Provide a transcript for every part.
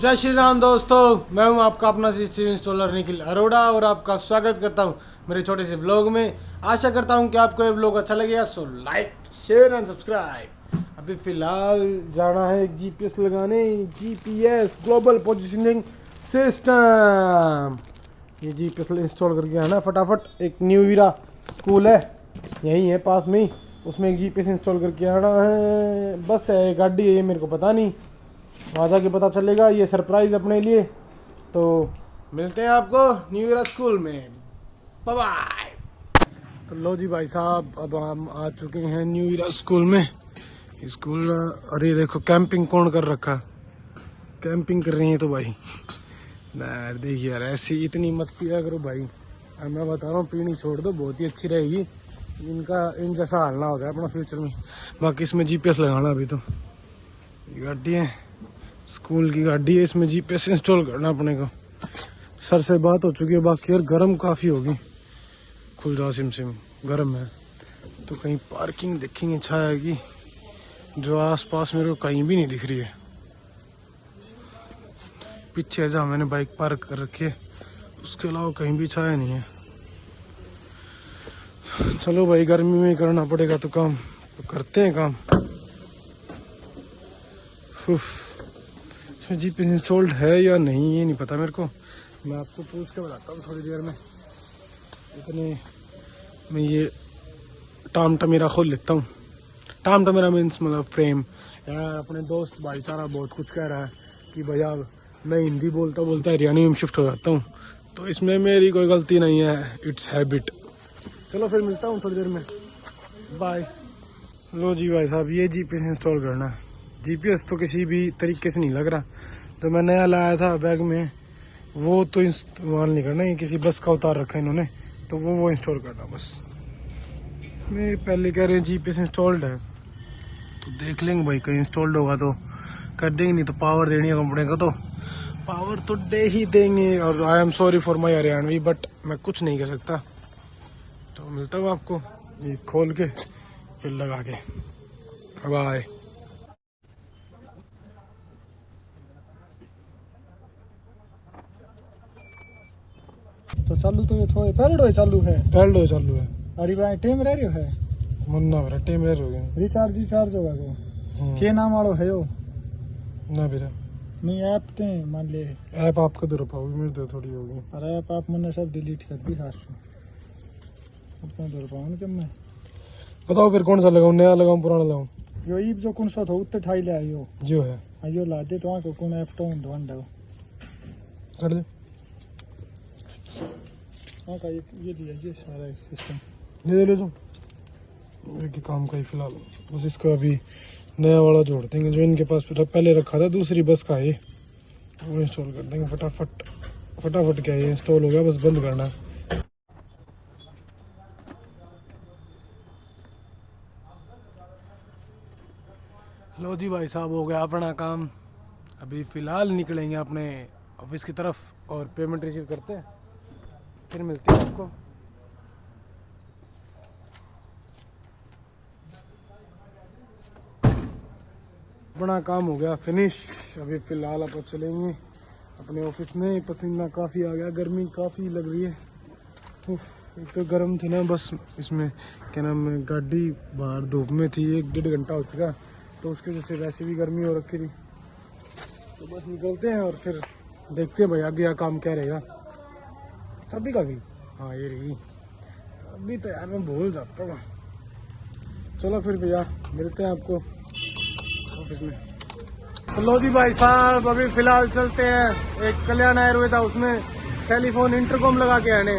जय श्री राम दोस्तों, मैं हूं आपका अपना सिस्टम इंस्टॉलर निखिल अरोड़ा और आपका स्वागत करता हूं मेरे छोटे से ब्लॉग में। आशा करता हूं कि आपको ये ब्लॉग अच्छा लगेगा, so like share and subscribe. अभी फिलहाल जाना है एक जीपीएस लगाने, जीपीएस ग्लोबल पोजीशनिंग सिस्टम। ये जीपीएस इंस्टॉल करके आना फटाफट। एक न्यू ईरा स्कूल है यहीं है पास में ही, उसमें एक जीपीएस इंस्टॉल करके आना है। बस है गाड़ी है ये, मेरे को पता नहीं, वहाँ जाके पता चलेगा। ये सरप्राइज अपने लिए। तो मिलते हैं आपको न्यू ईयर स्कूल में, बाय बाय। तो लो जी भाई साहब, अब हम आ चुके हैं न्यू ईयर स्कूल में। स्कूल, अरे देखो कैंपिंग कौन कर रखा, कैंपिंग कर रही है तो भाई यार देखिए यार, ऐसी इतनी मत पिया करो भाई। मैं बता रहा हूँ पीनी छोड़ दो, बहुत ही अच्छी रहेगी। इन जैसा हाल ना हो जाए अपना फ्यूचर में। बाकी इसमें जीपीएस लगाना, अभी तो ये गाड़ी है स्कूल की गाड़ी है, इसमें जीपीएस इंस्टॉल करना अपने को। सर से बात हो चुकी है, बाकी यार गर्म काफ़ी होगी। खुल जा सिम गर्म है। तो कहीं पार्किंग देखेंगे छाया की, जो आसपास मेरे को कहीं भी नहीं दिख रही है। पीछे जहाँ मैंने बाइक पार्क कर रखी है उसके अलावा कहीं भी छाया नहीं है। चलो भाई, गर्मी में करना पड़ेगा तो काम, तो करते हैं काम। इसमें जीपीएस इंस्टॉल्ड है या नहीं ये नहीं पता मेरे को, मैं आपको पूछ के बताता हूँ थोड़ी देर में। इतने मैं ये टाम टमेरा खोल लेता हूँ। टाम टमेरा मीन्स मतलब फ्रेम। यार अपने दोस्त भाईचारा बहुत कुछ कह रहा है कि भैया मैं हिंदी बोलता बोलता हरियाणी में शिफ्ट हो जाता हूँ, तो इसमें मेरी कोई गलती नहीं है, इट्स हैबिट। चलो फिर मिलता हूँ थोड़ी देर में, बाय। लो जी भाई साहब, ये जीपीएस इंस्टॉल करना है। जीपीएस तो किसी भी तरीके से नहीं लग रहा। जो मैं नया लाया था बैग में वो तो इस्तेमाल नहीं करना, ये किसी बस का उतार रखा है इन्होंने, तो वो इंस्टॉल करना बस। इसमें पहले कह रहे हैं जीपीएस इंस्टॉल्ड है, तो देख लेंगे भाई, कहीं इंस्टॉल्ड होगा तो कर देंगे, नहीं तो पावर देनी है कंपनी को तो पावर तो दे ही देंगे। और I am sorry for my Haryanvi, but मैं कुछ नहीं कर सकता। तो मिलता हूँ आपको ये खोल के फिर लगा के, बाय। तो चालू तो ये थोड़े पहले चालू है, पहले चालू है। अरे भाई टेम रह रही है, मन्ना भरा टेम रह गया। रिचार्ज होगा को के नाम वालो है यो ना बेटा नहीं ऐप ते मान ले ऐप आपका दे पाओगे, मेरे तो थोड़ी होगी। अरे ऐप आप मैंने सब डिलीट कर दी खास से, अपना दे पाऊं कि मैं बताओ फिर कौन सा लगाऊं, नया लगाऊं पुराना लगाऊं? यो ईब जो कौन सा था उत्ते ठाई ले आयो जो है आयो ला दे तो आको कौन ऐप तो ढूंढ दो कर दे। हां का ये दिया ये सारा सिस्टम ले लो एक ही काम का ही फिलहाल। बस इसको अभी नया वाला जोड़ देंगे, जो इनके पास पहले रखा था दूसरी बस का है, वो इंस्टॉल कर देंगे फटाफट। क्या ये इंस्टॉल हो गया, बस बंद करना है। लो जी भाई साहब, हो गया अपना काम। अभी फ़िलहाल निकलेंगे अपने ऑफिस की तरफ और पेमेंट रिसीव करते हैं, फिर मिलते हैं आपको। अपना काम हो गया फिनिश। अभी फ़िलहाल आप चलेंगे अपने ऑफिस में। पसीना काफ़ी आ गया, गर्मी काफ़ी लग रही है। एक तो गर्म थी ना, बस इसमें क्या नाम है, गाड़ी बाहर धूप में थी, 1-1.5 घंटा हो चुका, तो उसकी वजह से वैसे भी गर्मी हो रखी थी। तो बस निकलते हैं और फिर देखते हैं भाई आगे क्या काम क्या रहेगा। तभी का भी हाँ ये रही, अभी तो यार मैं भूल जाता हूँ। चलो फिर भैया मिलते हैं आपको ऑफिस में। तो लो जी भाई साहब, अभी फिलहाल चलते हैं एक कल्याण आयुर्वेदा, उसमें टेलीफोन इंटरकॉम लगा के आने।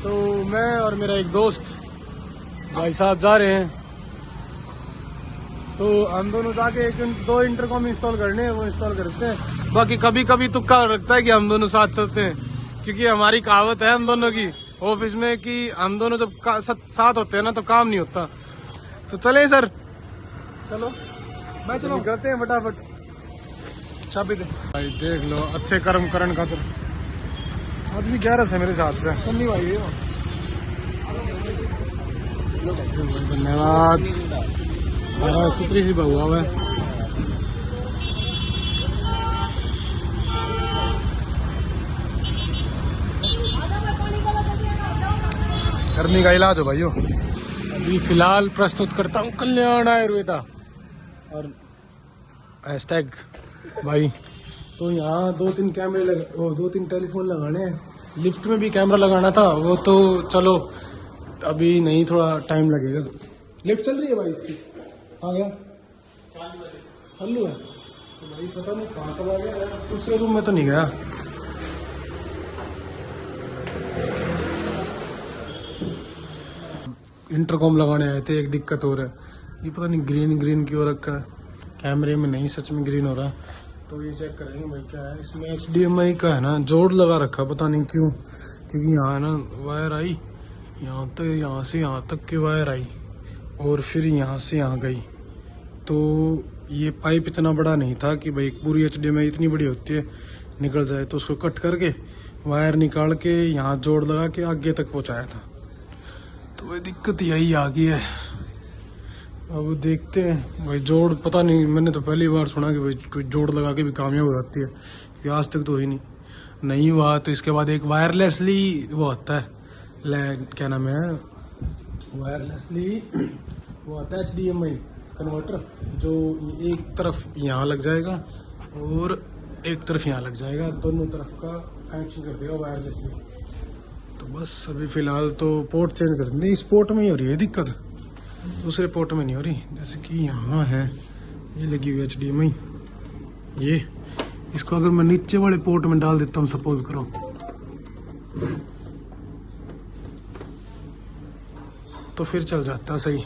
तो मैं और मेरा एक दोस्त भाई साहब जा रहे हैं, तो हम दोनों जाके 1-2 इंटरकॉम इंस्टॉल करने हैं, वो इंस्टॉल करते हैं। बाकी कभी कभी तुक्का लगता है कि हम दोनों साथ चलते हैं, क्योंकि हमारी कहावत है हम दोनों की ऑफिस में कि हम दोनों जब साथ होते हैं ना तो काम नहीं होता। तो चले सर, चलो मैं चलो करते हैं फटाफट। चाबी दे भाई, देख लो अच्छे कर्म करण का। तो आज भी 11 है मेरे हिसाब से, सुननी भाई। धन्यवाद, सुतरी सी बहुआ है। गर्मी का इलाज हो भाइयों। अभी फिलहाल प्रस्तुत करता हूँ कल्याण आयुर्वेदा और हैशटैग भाई। तो यहाँ 2-3 कैमरे वो 2-3 टेलीफोन लगाने हैं। लिफ्ट में भी कैमरा लगाना था, वो तो चलो अभी नहीं, थोड़ा टाइम लगेगा। लिफ्ट चल रही है भाई इसकी? आ गया चालू है तो भाई पता नहीं कहाँ चला गया यार। दूसरे रूम में तो नहीं गया। इंटरकॉम लगाने आए थे, एक दिक्कत हो रहा है, ये पता नहीं ग्रीन क्यों रखा है। कैमरे में नहीं, सच में ग्रीन हो रहा है। तो ये चेक करेंगे भाई क्या है इसमें। HDMI का है ना, जोड़ लगा रखा, पता नहीं क्यों, क्योंकि यहाँ है ना वायर आई यहाँ तक, यहाँ से यहाँ तक की वायर आई और फिर यहाँ से यहाँ गई। तो ये पाइप इतना बड़ा नहीं था कि भाई पूरी HDMI इतनी बड़ी होती है निकल जाए, तो उसको कट करके वायर निकाल के यहाँ जोड़ लगा के आगे तक पहुँचाया था। तो भाई दिक्कत यही आ गई है। अब देखते हैं भाई, जोड़ पता नहीं, मैंने तो पहली बार सुना कि भाई कोई जोड़ लगा के भी कामयाब हो जाती है, कि आज तक तो ही नहीं हुआ। तो इसके बाद एक वायरलेसली वो आता है, क्या नाम है, वायरलेसली वो आता है HDMI कन्वर्टर, जो एक तरफ यहाँ लग जाएगा और एक तरफ यहाँ लग जाएगा, दोनों तरफ का कनेक्शन कर देगा वायरलेसली। तो बस अभी फ़िलहाल तो पोर्ट चेंज कर देंगे। इस पोर्ट में ही हो रही है दिक्कत, दूसरे पोर्ट में नहीं हो रही। जैसे कि यहाँ है, ये लगी हुई HDMI, ये इसको अगर मैं नीचे वाले पोर्ट में डाल देता हूँ, सपोज करो, तो फिर चल जाता सही।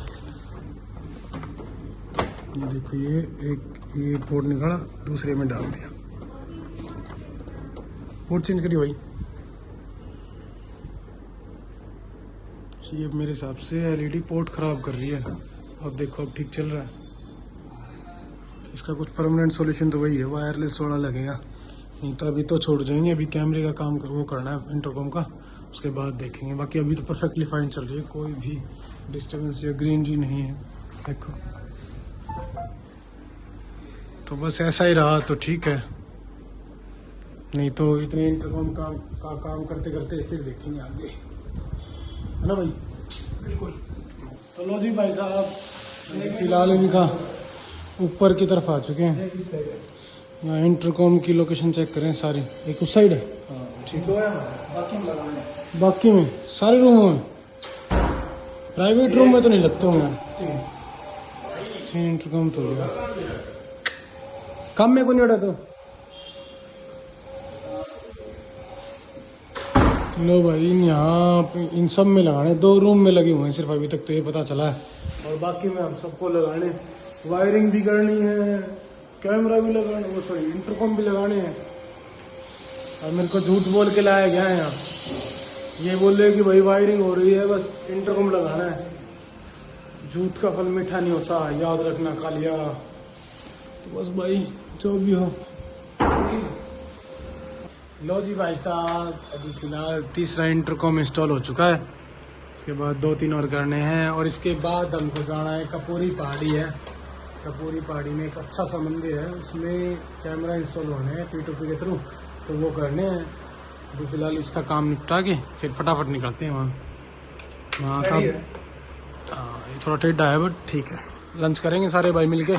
ये देखो, ये पोर्ट निकाला, दूसरे में डाल दिया। पोर्ट चेंज करिए भाई। ये मेरे हिसाब से LED पोर्ट ख़राब कर रही है। अब देखो, अब ठीक चल रहा है। तो इसका कुछ परमानेंट सॉल्यूशन तो वही है, वायरलेस वाला लगेगा, नहीं तो अभी तो छोड़ जाएंगे। अभी कैमरे का काम वो करना है इंटरकॉम का, उसके बाद देखेंगे। बाकी अभी तो परफेक्टली फाइन चल रही है, कोई भी डिस्टर्बेंस या ग्रीनरी नहीं है। देखो, तो बस ऐसा ही रहा तो ठीक है, नहीं तो इतने इंटरकॉम का काम करते करते फिर देखेंगे आगे, है ना भाई? बिल्कुल। तो लो जी भाई साहब, फिलहाल इनका ऊपर की तरफ आ चुके हैं। यहाँ इंटरकॉम की लोकेशन चेक करें सारी, एक उस साइड है, ठीक है। बाकी में सारे रूमों में, प्राइवेट रूम में तो नहीं लगते होंगे। इंटरकॉम तो होगा काम में को नहीं उड़ा। तो लो भाई, यहाँ इन सब में लगाने, 2 रूम में लगे हुए हैं सिर्फ अभी तक तो ये पता चला है, और बाकी में हम सबको लगाने, वायरिंग भी करनी है, कैमरा भी लगाना, वो सॉरी इंटरकॉम भी लगाने हैं। और मेरे को झूठ बोल के लाया गया है यहाँ, ये बोल रहे कि भाई वायरिंग हो रही है, बस इंटरकॉम लगाना है। झूठ का फल मीठा नहीं होता, याद रखना कालिया। तो बस भाई जो भी हो। लो जी भाई साहब, अभी फिलहाल तीसरा इंटरकॉम इंस्टॉल हो चुका है। उसके बाद 2-3 और करने हैं, और इसके बाद हमको जाना है कपूरी पहाड़ी है। कपूरी पहाड़ी में एक अच्छा सा मंदिर है, उसमें कैमरा इंस्टॉल होने हैं P2P के थ्रू, तो वो करने हैं। अभी फिलहाल इसका काम निपटा के फिर फटाफट निकलते हैं वहाँ का। ये थोड़ा टेढ़ा है बट ठीक है। लंच करेंगे सारे भाई मिलके,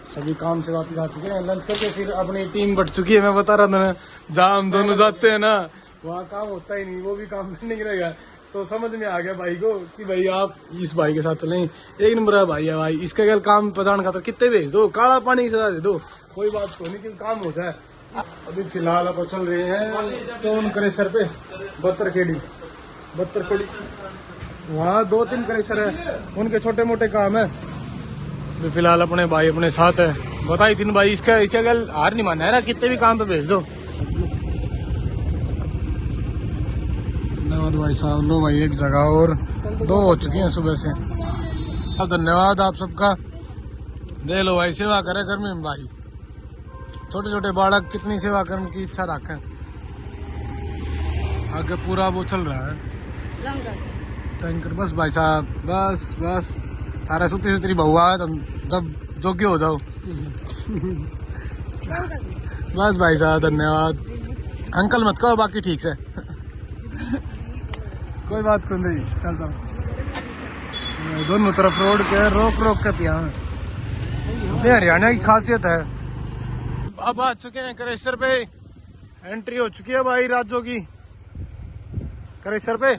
सभी काम से वापस आ चुके हैं। लंच करके फिर अपनी टीम बट चुकी है। मैं बता रहा था ना, जहाँ हम दोनों जाते हैं ना, वहाँ काम होता ही नहीं, वो भी काम करने की रहेगा। तो समझ में आ गया भाई को कि भाई आप इस भाई के साथ चलें, एक नंबर है भाई है भाई। इसका क्या काम पहचान खाता, कितने भेज दो, काला पानी की सजा दे दो, कोई बात तो नहीं, कि काम हो जाए। अभी फिलहाल आप चल रहे हैं स्टोन क्रेशर पे, 72 KD वहाँ 2-3 क्रेशर है, उनके छोटे मोटे काम है। अभी फिलहाल अपने भाई अपने साथ है। बताई तीन भाई, इसका गल हार नहीं माना है ना, कितने भी काम पे भेज दो। धन्यवाद भाई साहब। लो भाई, एक जगह और 2 हो चुकी हैं सुबह से। अब धन्यवाद आप सबका। दे लो भाई, सेवा करे घर में भाई, छोटे छोटे बालक कितनी सेवा करने की इच्छा रखें। आगे पूरा वो चल रहा है टैंकर। बस भाई साहब, बस तारा सुतरी बहुआ है, तुम जब जोग्य हो जाओ। बस भाई साहब, धन्यवाद। अंकल मत कहो, बाकी ठीक से। कोई बात को नहीं, चल चल। दोनों तरफ रोड के रोक रोक के पिया। ये हरियाणा की खासियत है। अब आ चुके हैं क्रेशर पे, एंट्री हो चुकी है भाई राजो की क्रेशर पे।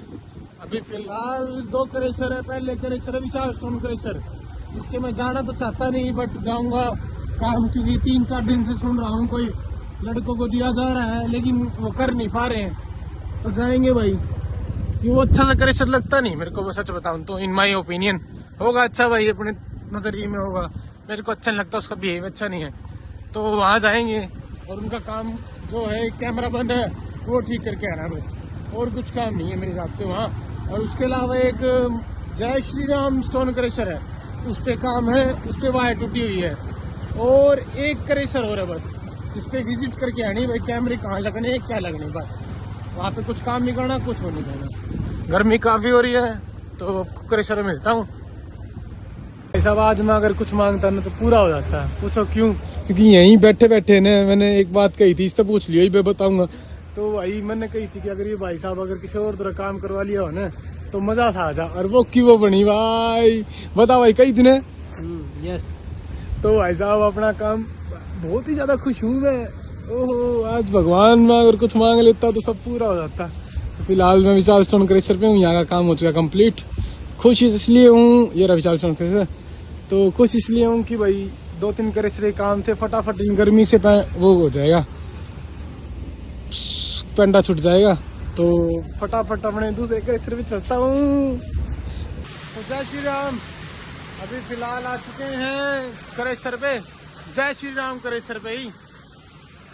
अभी फिलहाल 2 क्रेशर है, पहले क्रेशर है विशाल स्टोन क्रेशर। इसके मैं जाना तो चाहता नहीं, बट जाऊंगा काम, क्योंकि 3-4 दिन से सुन रहा हूँ कोई लड़कों को दिया जा रहा है लेकिन वो कर नहीं पा रहे हैं, तो जाएंगे भाई। कि वो अच्छा सा क्रेशर लगता नहीं मेरे को, वो सच बताऊं तो, इन माई ओपिनियन। होगा अच्छा भाई, अपने नजरिए में होगा, मेरे को अच्छा नहीं लगता, उसका बिहेव अच्छा नहीं है। तो वहाँ जाएंगे और उनका काम जो है कैमरा बंद है वो ठीक करके आना बस, और कुछ काम नहीं है मेरे हिसाब से वहाँ। और उसके अलावा एक जय श्री राम स्टोन क्रेशर है, उस पे काम है, उस पे वायर टूटी हुई है। और एक क्रेशर हो रहा है बस, जिस पे विजिट करके आनी भाई, कैमरे कहाँ लगने क्या लगने, बस वहाँ पे कुछ काम नहीं करना, कुछ हो नहीं करना। गर्मी काफ़ी हो रही है तो क्रेशर में मिलता हूँ। ऐसा आज मैं अगर कुछ मांगता ना तो पूरा हो जाता है। पूछो क्यों? क्योंकि यहीं बैठे बैठे ने मैंने एक बात कही थी, इस तो पूछ लियो, मैं बताऊंगा। तो भाई मैंने कही थी कि अगर ये भाई साहब अगर किसी और तरह काम करवा लिया हो ना तो मजा था आ जा, और वो की वो बनी भाई, बता भाई कई दिन है। यस। तो भाई साहब अपना काम, बहुत ही ज्यादा खुश हूँ मैं। ओहो, आज भगवान में अगर कुछ मांग लेता तो सब पूरा हो जाता। तो फिलहाल मैं विशाल स्टोन क्रेशर पे हूँ, यहाँ का काम हो चुका कंप्लीट। खुश इसलिए हूँ, ये रहा विशाल स्टोन क्रेशर, तो खुश इसलिए हूँ कि भाई 2-3 क्रेशर के काम थे, फटाफट इन गर्मी से वो हो जाएगा, पेंडा छूट जाएगा, तो फटाफट अपने दूसरे क्रेशर पे चलता हूँ। तो जय श्री राम। अभी फिलहाल आ चुके हैं क्रेशर पे, जय श्री राम क्रेशर पे ही।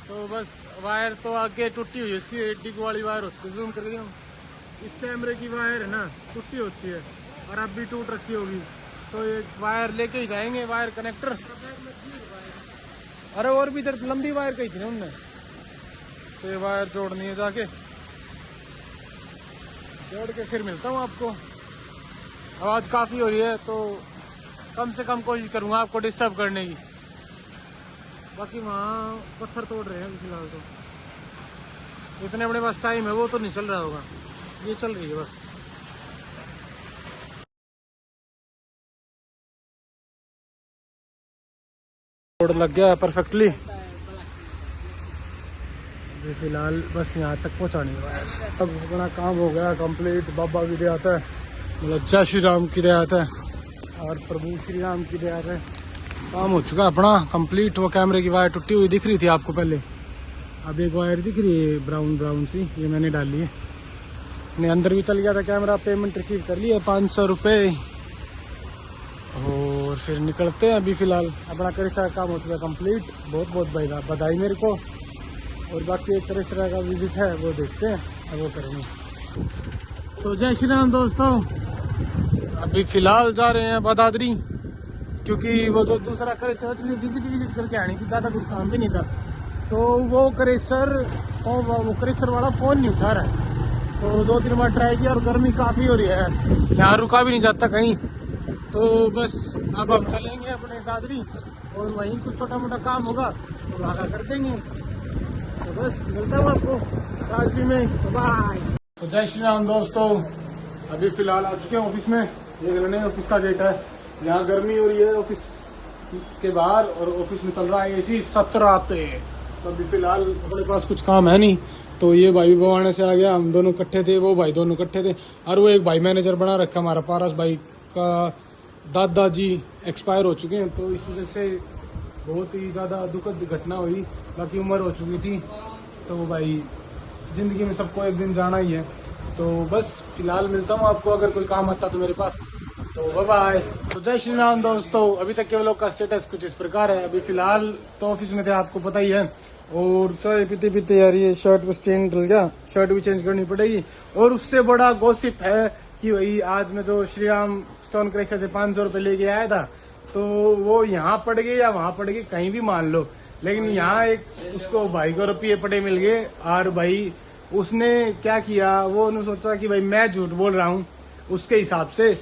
तो बस वायर तो आगे टूटी हुई है, इसकी एडी वाली वायर होती है, जूम करके दिखाऊं, इस कैमरे की वायर है ना टूटी होती है, और अब भी टूट रखी होगी। तो ये वायर लेके ही जाएंगे, वायर कनेक्टर। अरे और भी इधर लंबी वायर कही थी ना उनने, तो ये वायर जोड़नी है, जाके जोड़ के फिर मिलता हूँ आपको। आवाज़ काफ़ी हो रही है तो कम से कम कोशिश करूँगा आपको डिस्टर्ब करने की। बाकी वहाँ पत्थर तोड़ रहे हैं फिलहाल, तो इतने अपने पास टाइम है, वो तो नहीं चल रहा होगा, ये चल रही है बस। रोड लग गया है परफेक्टली। अभी फिलहाल बस यहाँ तक पहुँचाने है, अब अपना काम हो गया कंप्लीट। बाबा की दया है, मतलब जय श्री राम की दया है, और प्रभु श्री राम की दया है, काम हो चुका अपना कंप्लीट। वो कैमरे की वायर टूटी हुई दिख रही थी आपको पहले, अब एक वायर दिख रही है ब्राउन ब्राउन सी, ये मैंने डाली है। मैं अंदर भी चल गया था कैमरा, पेमेंट रिसीव कर लिया 500 रुपये, और फिर निकलते हैं। अभी फिलहाल अपना क्रेशर का काम हो चुका कंप्लीट, बहुत बहुत बधाई मेरे को। और बाकी एक क्रेशर का विजिट है, वो देखते हैं, अब वो करेंगे। तो जय श्री राम दोस्तों। अभी फिलहाल जा रहे हैं बदादरी, क्योंकि वो जो दूसरा क्रेशर विजिट करके आने की, ज़्यादा कुछ काम भी नहीं था। तो वो क्रेशर वाला फ़ोन नहीं उठा रहा है, तो 2-3 बार ट्राई किया, और गर्मी काफ़ी हो रही है, यहाँ रुका भी नहीं जाता कहीं। तो बस अब हम चलेंगे अपने दादरी, और वहीं कुछ छोटा मोटा काम होगा तो वहाँ का कर देंगे। तो बस मिलता हूँ आपको दादरी में, बाय। तो जय श्री राम दोस्तों। अभी फिलहाल आ चुके हैं ऑफिस में, ये नए ऑफिस का गेट है। यहाँ गर्मी हो रही है ऑफिस के बाहर, और ऑफिस में चल रहा है AC 17 पे। तो अभी फिलहाल अपने पास कुछ काम है नहीं, तो ये भाई बवाने से आ गया, हम दोनों इकट्ठे थे, वो भाई दोनों इकट्ठे थे, और वो एक भाई मैनेजर बना रखा हमारा, पारस भाई का दादाजी एक्सपायर हो चुके हैं, तो इस वजह से बहुत ही ज़्यादा दुखद घटना हुई। बाकी उम्र हो चुकी थी, तो भाई ज़िंदगी में सबको एक दिन जाना ही है। तो बस फिलहाल मिलता हूँ आपको, अगर कोई काम आता तो मेरे पास। तो बाय बाय। तो जय श्री राम दोस्तों। अभी तक के व्लॉग का स्टेटस कुछ इस प्रकार है। अभी फिलहाल तो ऑफिस में थे, आपको पता ही है, और चाय पीते पीते यार ये शर्ट बस चेंज डल गया, शर्ट भी चेंज करनी पड़ेगी। और उससे बड़ा गॉसिप है कि वही आज मैं जो श्री राम स्टोन क्रेशर से 500 रुपये लेके आया था, तो वो यहाँ पड़ गए या वहाँ पड़ गए, कहीं भी मान लो, लेकिन यहाँ एक उसको भाई को रुपये पड़े मिल गए। और भाई उसने क्या किया, वो उन्होंने सोचा कि भाई मैं झूठ बोल रहा हूँ उसके हिसाब से,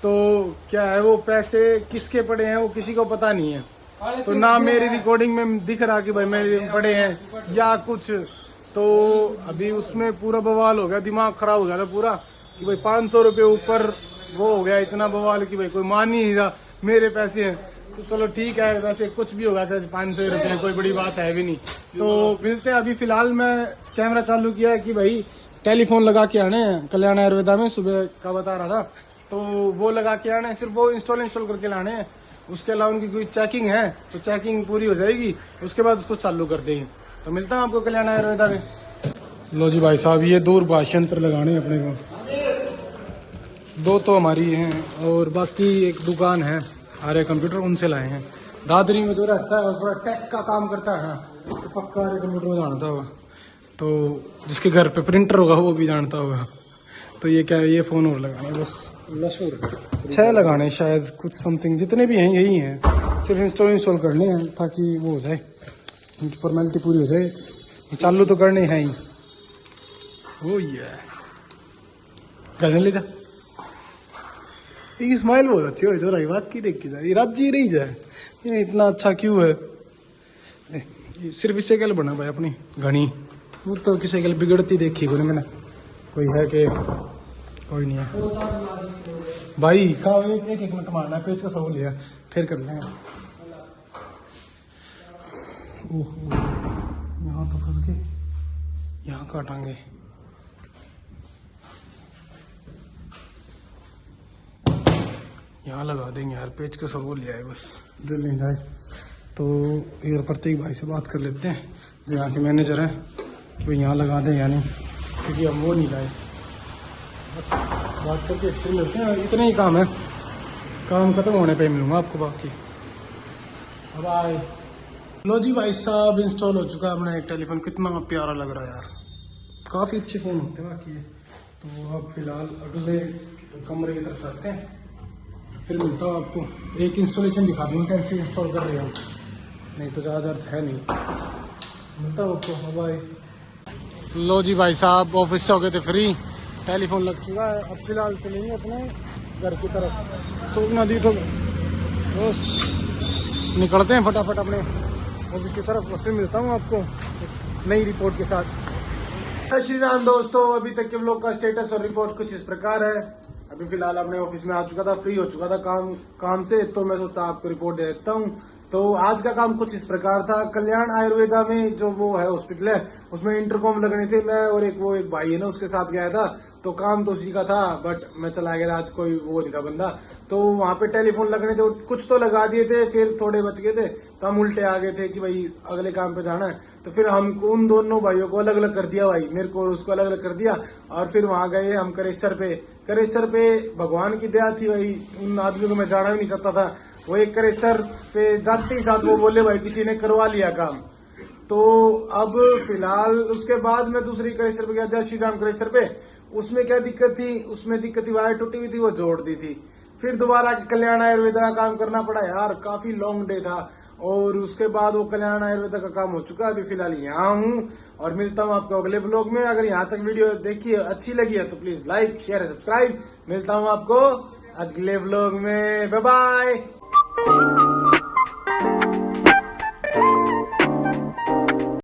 तो क्या है वो पैसे किसके पड़े हैं वो किसी को पता नहीं है। तो ना मेरी रिकॉर्डिंग में दिख रहा कि भाई मेरे पड़े हैं या कुछ। तो अभी उसमें पूरा बवाल हो गया, दिमाग खराब हो गया था पूरा। कि भाई 500 रुपये ऊपर वो हो गया, इतना बवाल कि भाई कोई मान ही नहीं रहा मेरे पैसे हैं। तो चलो ठीक है, वैसे कुछ भी होगा, 500 रुपये कोई बड़ी बात है भी नहीं। तो मिलते हैं। अभी फिलहाल मैं कैमरा चालू किया है कि भाई टेलीफोन लगा के आने हैं कल्याण आयुर्वेदा में, सुबह का बता रहा था, तो वो लगा के आने हैं, सिर्फ वो इंस्टॉल करके लाने हैं। उसके अलावा उनकी कोई चेकिंग है तो चेकिंग पूरी हो जाएगी, उसके बाद उसको चालू कर देंगे। तो मिलता हूँ आपको कल्याण आयुर्वेदा में। लो जी भाई साहब, ये दूरभाष यंत्र लगाने अपने को, 2 तो हमारी हैं और बाकी एक दुकान है आर्य कंप्यूटर, उनसे लाए हैं। दादरी में जो रहता है और थोड़ा टेक का काम करता है ना, तो पक्का आर्य कंप्यूटर में जानता होगा। तो जिसके घर पे प्रिंटर होगा वो भी जानता होगा। तो ये क्या है, ये फ़ोन और लगाने बस, 6 लगाने शायद, कुछ समथिंग, जितने भी हैं यही हैं, सिर्फ इंस्टॉल करने हैं ताकि वो हो जाए, उनकी फॉर्मेलिटी पूरी हो जाए। ये चालू तो करने हैं ही। वो ये करने ले जा, ये स्माइल बहुत अच्छी हो जो रही बात की, देख के जाए, ये राजी रही जाए, ये इतना अच्छा क्यों है। ये सिर्फ इससे कल बना भाई अपनी घनी, वो तो किसी कल बिगड़ती देखी कोई मैंने, कोई है कि कोई नहीं है भाई। का एक मिनट मारना है, पेज का सो लिया, फिर कर लेंगे। ओहो, यहाँ तो फंस गए, यहाँ काटांगे। यहाँ लगा देंगे यार, पेज का सो लिया है बस, जो ले जाए। तो यार प्रत्येक भाई से बात कर लेते हैं जो यहाँ के मैनेजर हैं कि भाई यहाँ लगा दें या नहीं, क्योंकि हम वो नहीं लाए। बस बात करके फिर मिलते हैं, इतने ही काम है, काम खत्म होने पे मिलूंगा आपको बाकी। बाय। लो जी भाई साहब, इंस्टॉल हो चुका है अपना एक टेलीफोन, कितना प्यारा लग रहा है यार, काफ़ी अच्छे फ़ोन होते हैं बाकी। तो अब फिलहाल अगले कमरे की तरफ चलते हैं, फिर मिलता हूँ आपको। एक इंस्टॉलेशन दिखा दूँगा कैसे इंस्टॉल कर रहे हैं, नहीं तो ज़्यादा अर्थ है नहीं। मिलता हूँ आपको, बाय। लो जी भाई साहब, ऑफिस से हो गए थे फ्री, टेलीफोन लग चुका है। अब फिलहाल चलेंगे अपने घर की तरफ, तो नदी तो बस निकलते हैं फटाफट अपने ऑफिस की तरफ। फिर मिलता हूँ आपको नई रिपोर्ट के साथ। जय श्री राम दोस्तों, अभी तक के व्लॉग का स्टेटस और रिपोर्ट कुछ इस प्रकार है। अभी फिलहाल अपने ऑफिस में आ चुका था, फ्री हो चुका था काम से, तो मैं सोचा आपको रिपोर्ट दे देता हूँ। तो आज का काम कुछ इस प्रकार था। कल्याण आयुर्वेदा में जो वो है हॉस्पिटल है, उसमें इंटरकॉम लगने थे। मैं और एक भाई है ना, उसके साथ गया था, तो काम तो उसी का था, बट मैं चला गया था, आज कोई वो नहीं था बंदा। तो वहां पे टेलीफोन लगने थे, कुछ तो लगा दिए थे, फिर थोड़े बच गए थे, तो हम उल्टे आ गए थे कि भाई अगले काम पे जाना है। तो फिर हमको उन दोनों भाइयों को अलग अलग कर दिया, भाई मेरे को और उसको अलग अलग कर दिया। और फिर वहां गए हम करेश्वर पे भगवान की दया थी भाई, उन आदमियों को मैं जाना भी नहीं चाहता था। वो एक करेश्वर पे जाते ही साथ वो बोले भाई किसी ने करवा लिया काम। तो अब फिलहाल उसके बाद मैं दूसरी करेश्वर पे गया, जय श्री राम करेश्वर पे। उसमें क्या दिक्कत थी, उसमें दिक्कत थी, वायर टूटी हुई थी, वो जोड़ दी थी। फिर दोबारा कल्याण आयुर्वेदा का काम करना पड़ा यार, काफी लॉन्ग डे था। और उसके बाद वो कल्याण आयुर्वेदा का काम हो चुका है। अभी फिलहाल यहाँ हूँ और मिलता हूँ आपको अगले व्लॉग में। अगर यहाँ तक वीडियो देखिए अच्छी लगी है तो प्लीज लाइक शेयर सब्सक्राइब। मिलता हूँ आपको अगले व्लॉग में, बाय बाय।